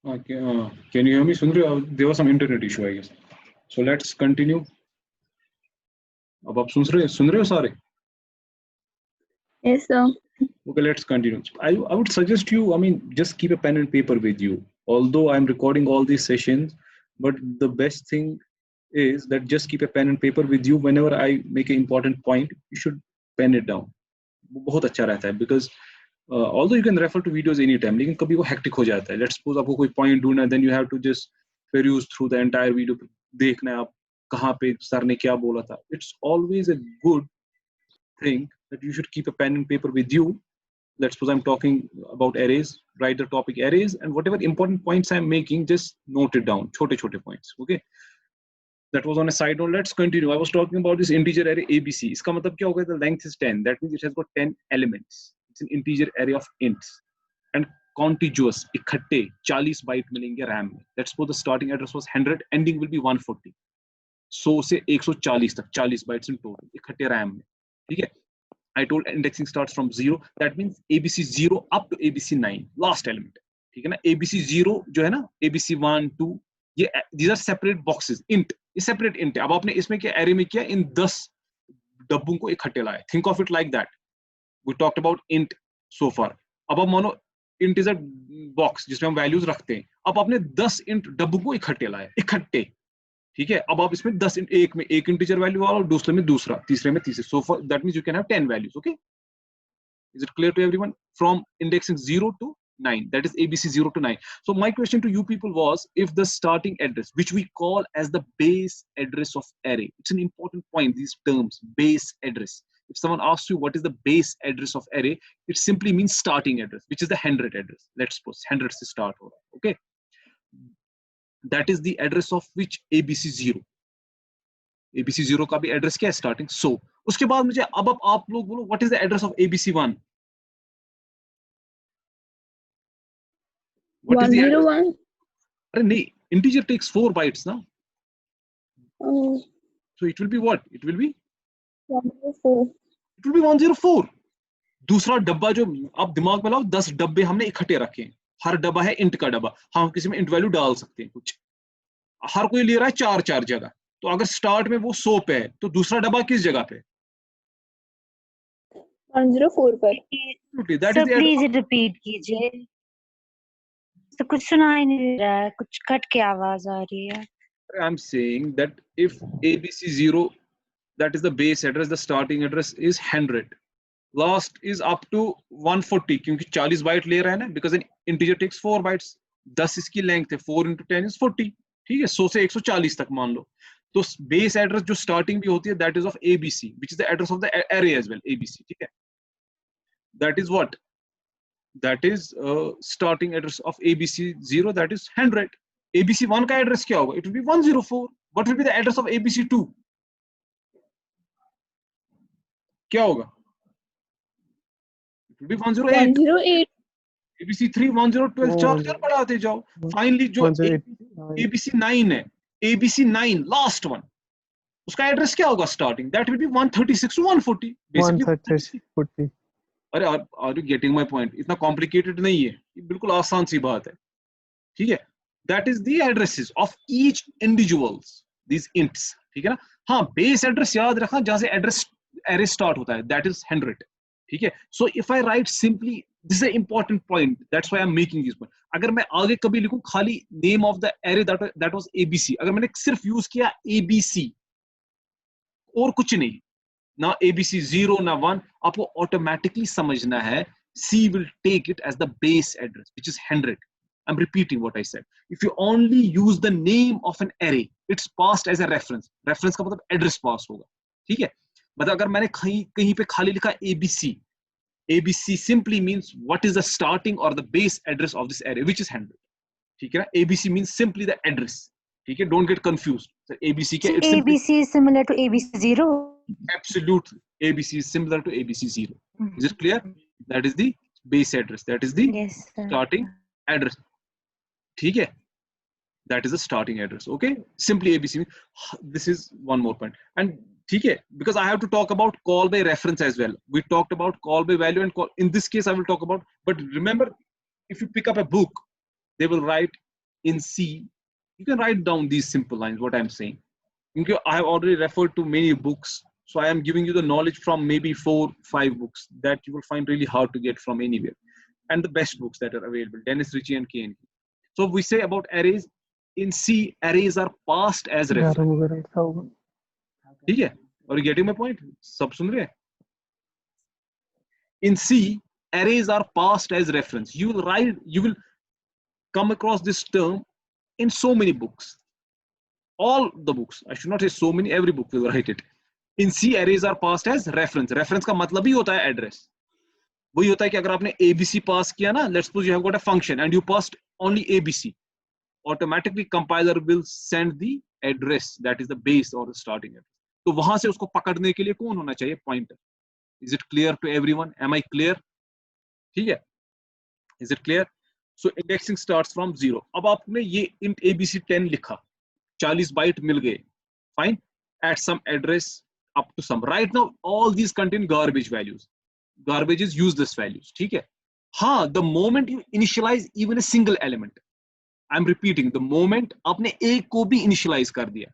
Okay, can you hear me? Sundri, there was some internet issue, I guess. So let's continue. अब आप सुन रहे हो सारे? Yes, sir. Okay, let's continue. I would suggest you, I mean, just keep a pen and paper with you. Although I'm recording all these sessions, but the best thing is that just keep a pen and paper with you. Whenever I make an important point, you should pen it down. बहुत अच्छा रहता है because although you can refer to videos anytime, लेकिन कभी वो hectic हो जाता है. Let's suppose आपको कोई point ढूंढना है, then you have to just peruse through the entire video. देखना है आप कहाँ पे सर ने क्या बोला था. It's always a good thing that you should keep a pen and paper with you. Let's suppose I'm talking about arrays, write the topic arrays, and whatever important points I'm making, just note it down. Chote chote points. Okay. That was on a side note. Let's continue. I was talking about this integer array ABC. इसका मतलब क्या होगा? The length is 10. That means it has got 10 elements. It's an integer array of ints. And contiguous, इकट्ठे 40 bite मिलेंगे RAM में. Let's suppose the starting address was 100, ending will be 140. 100 से 140 तक 40 bytes in total इकट्ठे RAM में. ठीक है? I told indexing starts from 0. That means ABC 0 up to ABC 9. Last element. ठीक है ना? ABC 0 जो है ना? ABC 1, 2. ये these are separate boxes. Int. ये separate int है. अब आपने इसमें क्या array में किया? इन 10 डब्बों को इकट्ठे लाया. Think of it like that. We talked about int so far. अब आप मानो int is a box जिसमें हम values रखते हैं. अब आपने 10 int डब्बों को इकट्ठे लाया. इकट्ठे. ठीक है, अब आप इसमें 10 एक में एक इंटीजर वैल्यू और दूसरे में दूसरा, तीसरे में तीसरे. So for that means you can have 10 values. Okay, is it clear to everyone? From indexing 0 to 9, that is ABC 0 to 9. So my question to you people was, if the starting address, which we call as the base address of array, it's an important point, these terms, base address. If someone asks you what is the base address of array, it simply means starting address, which is the 100 address. Let's suppose 100 से start हो रहा है. Okay, that is the address of which ABC 0. ABC 0 का भी address क्या है? Starting. सो उसके बाद मुझे अब आप लोग बोलो, what is the address of ABC 1? What is the address? 101. अरे नहीं, इंटीजर टेक्स 4 बाइट्स ना. So it will be what? It will be 104. It will be 104. दूसरा डब्बा जो आप दिमाग में लाओ, 10 डब्बे हमने इकट्ठे रखे हैं. हर डब्बा है इंट का डब्बा. हम किसी में इंट वैल्यू डाल सकते हैं कुछ. हर कोई ले रहा है 4 जगह. तो अगर स्टार्ट में वो 100 पे है, तो दूसरा डब्बा किस जगह पे? 104 पर. सर प्लीज रिपीट कीजिए. तो कुछ सुनाई नहीं रहा है, कुछ कट के आवाज आ रही है. I'm saying that if ABC 0, that is the base address, the starting address is 100. Last is up to 140, क्योंकि 40 बाइट ले रहा है ना, because an integer takes 4 bytes. 10 इसकी लेंथ है, 4 into 10 is 40. ठीक है, 100 से 140 तक मान लो. तो बेस एड्रेस जो स्टार्टिंग भी होती है, that is of ABC, which is the address of the array as well, ABC. ठीक है, that is what? That is starting address of ABC 0, that is 100. ABC 1 का एड्रेस क्या होगा? It will be 104. What will be the address of ABC 2? क्या होगा? It will be 108. 108. ABC 3 102 चार बढ़ाते जाओ. Finally जो ABC 9 है, ABC 9 last one, उसका एड्रेस क्या होगा starting? That will be 136 to 140. Basically 140. अरे are you getting my point? इतना कॉम्प्लिकेटेड नहीं है, ये बिल्कुल आसान सी बात है. ठीक है, that is the addresses of each individuals, these ints. ठीक है ना? हाँ, बेस एड्रेस याद रखना जहां से एड्रेस एरे स्टार्ट होता है, दैट इज 100. ठीक है, so if I right simply, this is a important point, that's why I am making this point. अगर मैं आगे कभी लिखूं खाली name of the array that was ABC, अगर मैंने सिर्फ यूज किया ABC और कुछ नहीं, ना ABC 0 ना 1, आपको ऑटोमेटिकली समझना है C will take it as the base address, which is 100. I'm repeating what I said. If you only use the name of an array, it's passed as a reference. Reference का मतलब address pass होगा. ठीक है, मतलब अगर मैंने कहीं पे खाली लिखा ABC, ABC simply means what is the starting or the base address of this array, which is 100. ठीक है ना? ABC means simply the address. ठीक है, don't get confused. So ABC क्या? So ABC is similar to ABC 0. Absolutely, ABC is similar to ABC 0. Is it clear? That is the base address. That is the starting address. ठीक है, that is the starting address. Okay, simply ABC. This is one more point. And ठीक है, because I have to talk about call by reference as well. We talked about call by value and call. In this case, I will talk about. But remember, if you pick up a book, they will write in C, you can write down these simple lines, what I'm saying. Because I have already referred to many books, so I am giving you the knowledge from maybe 4-5 books that you will find really hard to get from anywhere. And the best books that are available, Dennis Ritchie and K&K. So we say about arrays, in C, arrays are passed as reference. ठीक है? Are you getting my point? सब सुन रहे हैं? In C, arrays are passed as reference. You will come across this term in so many books. All the books, I should not say so many, every book will write it. In C, arrays are passed as reference. Reference का मतलब ही होता है address. वही होता है कि अगर आपने ABC pass किया ना, let's suppose you have got a function and you passed only ABC, automatically compiler will send the address, that is the base or the starting address. तो वहां से उसको पकड़ने के लिए कौन होना चाहिए? Pointer. Is it clear to everyone? Am I clear? ठीक है? Is it clear? So indexing starts from 0. अब आपने ये int ABC 10 लिखा, 40 बाइट मिल गए, fine, at some address up to some. Right now all these contain garbage values. Garbage is useless values. ठीक है? हाँ, the moment you initialize even a single element, I'm repeating, the moment आपने एक को भी initialize कर दिया,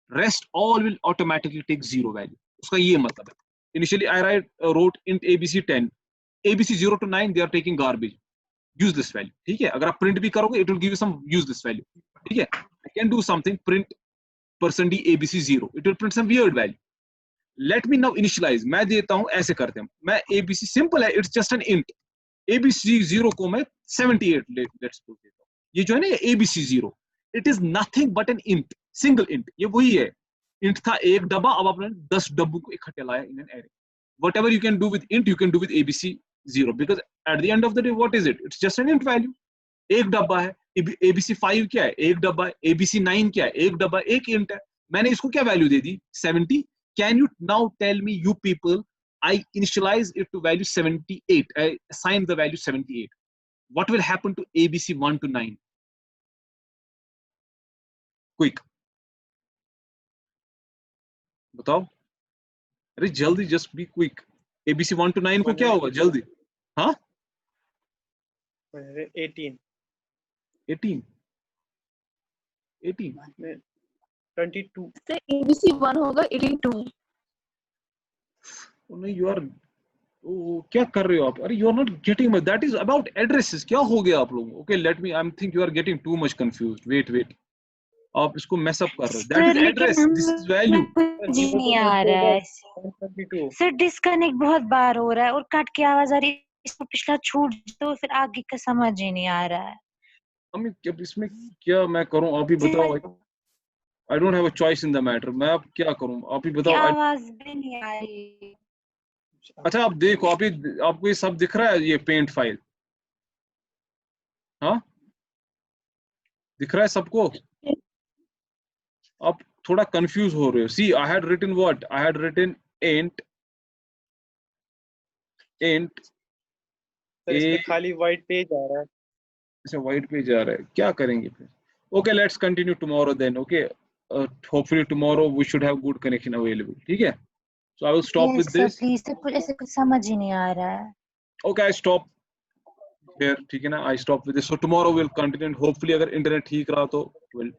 rest all will automatically take 0 value. उसका ये मतलब है. Initially I wrote int ABC 10, ABC 0 to 9 they are taking garbage, useless value. ठीक है? अगर आप print भी करोगे, it will give you some useless value. ठीक है? I can do something, print %d ABC 0, it will print some weird value. Let me now initialize. मैं देता हूं, ऐसे करते हैं, मैं ABC simple है, it's just an int. ABC 0 को मैं 78 let's suppose देता हूं. ये जो है ना ABC 0, it is nothing but an int, single int. ये वही है, int था एक डब्बा, अब आपने 10 डब्बों को इकट्ठे लाया in an array. Whatever you can do with int, you can do with ABC 0, because at the end of the day, what is it? It's just an int value. एक डब्बा है. ABC 5 क्या है? एक डब्बा है. ABC 9 क्या है? एक डब्बा, एक int है. मैंने इसको क्या value they the? 70. Can you now tell me, you people, I initialize it to value 78. I assign the value 78. What will happen to ABC 1 to 9? Quick. बताओ. अरे जल्दी, just be quick. ABC 1 to 9 को क्या होगा? जल्दी. हाँ? 18. 18. 18. 22. So ABC 1 होगा 82. Oh, no, you are. Oh, क्या कर रहे हो आप? अरे you are not getting much. That is about addresses. क्या हो गया आप लोगों? Okay, let me. I think you are getting too much confused. Wait. आप इसको mess up कर रहे हो. That is address. This is value. जी नहीं आ रहा है. 22. सर डिस्कनेक्ट बहुत बार हो रहा है और कट के आवाज आ रही है. इसको पिछला छूट तो फिर आगे का समझ ही नहीं आ रहा है. अम्मी अब इसमें क्या मैं करूं? आप ही बताओ. I don't have a choice in the matter. मैं अब क्या करूं? आप ही बताओ. आवाज भी नहीं आ रही. अच्छा आप देखो, आपको ये सब दिख रहा है, ये पेंट फाइल? हाँ, दिख रहा है सबको? आप थोड़ा कंफ्यूज हो रहे हो. See, I had written what? I had written int. Sir इसमें खाली white पेज आ रहा है. अच्छा white पेज आ रहा है, क्या करेंगे फिर? Okay, let's continue tomorrow then. Okay, hopefully tomorrow we should have good connection available. ठीक है? So I will stop with this. Please, कुछ ऐसे कुछ समझ ही नहीं आ रहा है. Okay, I stop here. ठीक है ना? I stop with this. So tomorrow we'll continue. Hopefully अगर internet ठीक रहा तो we'll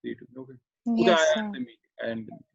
see it. Okay. Yes, I sir. end the meeting.